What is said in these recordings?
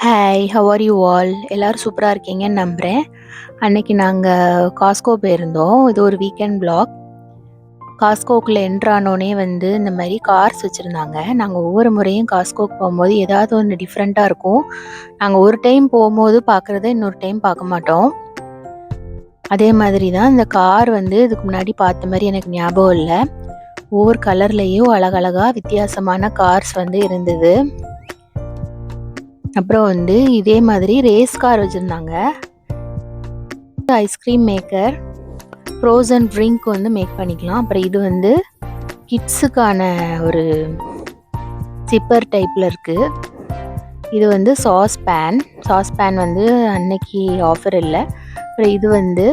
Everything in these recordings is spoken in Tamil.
Hi, how are you all? எல்லாரும் சூப்பராக இருக்கீங்கன்னு நம்புகிறேன். அன்னைக்கு நாங்கள் காஸ்கோ போயிருந்தோம். இது ஒரு வீக்கெண்ட் பிளாக். காஸ்கோக்குள்ளே என்ட்ரானோடனே வந்து இந்த மாதிரி கார்ஸ் வச்சுருந்தாங்க. நாங்கள் ஒவ்வொரு முறையும் காஸ்கோக்கு போகும்போது ஏதாவது ஒன்று டிஃப்ரெண்ட்டாக இருக்கும். நாங்கள் ஒரு டைம் போகும்போது பார்க்குறத இன்னொரு டைம் பார்க்க மாட்டோம். அதே மாதிரி தான் இந்த கார் வந்து இதுக்கு முன்னாடி பார்த்த மாதிரி எனக்கு ஞாபகம் இல்லை. ஒவ்வொரு கலர்லேயும் அழகழகாக வித்தியாசமான கார்ஸ் வந்து இருந்தது. அப்புறம் வந்து இதே மாதிரி ரேஸ் கார் வச்சுருந்தாங்க. ஐஸ்கிரீம் மேக்கர், ஃப்ரோசன் ட்ரிங்க் வந்து மேக் பண்ணிக்கலாம். அப்புறம் இது வந்து கிட்ஸுக்கான ஒரு சிப்பர் டைப்பில் இருக்குது. இது வந்து சாஸ் பேன் வந்து அன்னைக்கு ஆஃபர் இல்லை. அப்புறம் இது வந்து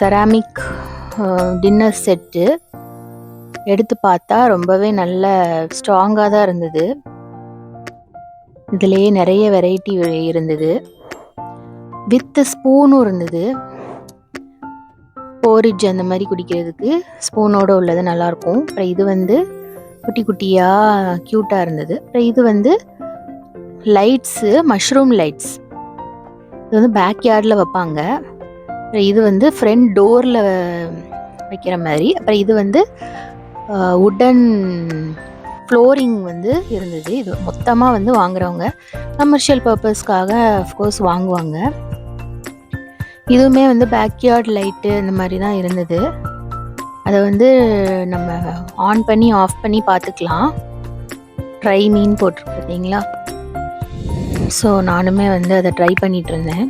செராமிக் டின்னர் செட்டு. எடுத்து பார்த்தா ரொம்பவே நல்ல ஸ்ட்ராங்காக தான் இருந்தது. இதுலேயே நிறைய வெரைட்டி இருந்தது. வித் ஸ்பூனும் இருந்தது. போரிட்ஜ் அந்த மாதிரி குடிக்கிறதுக்கு ஸ்பூனோடு உள்ளது நல்லாயிருக்கும். அப்புறம் இது வந்து குட்டி குட்டியாக க்யூட்டாக இருந்தது. அப்புறம் இது வந்து லைட்ஸு, மஷ்ரூம் லைட்ஸ். இது வந்து பேக்யார்டில் வைப்பாங்க. அப்புறம் இது வந்து ஃப்ரண்ட் டோரில் வைக்கிற மாதிரி. அப்புறம் இது வந்து உடன் ஃப்ளோரிங் வந்து இருந்தது. இது மொத்தமாக வந்து வாங்குறவங்க கமர்ஷியல் பர்பஸ்க்காக அஃப்கோர்ஸ் வாங்குவாங்க. இதுவுமே வந்து பேக்யார்ட் லைட்டு இந்த மாதிரி தான் இருந்தது. அதை வந்து நம்ம ஆன் பண்ணி ஆஃப் பண்ணி பார்த்துக்கலாம். ட்ரை மீன் போட்டிருக்கு பார்த்தீங்களா? ஸோ நானுமே வந்து அதை ட்ரை பண்ணிகிட்டு இருந்தேன்.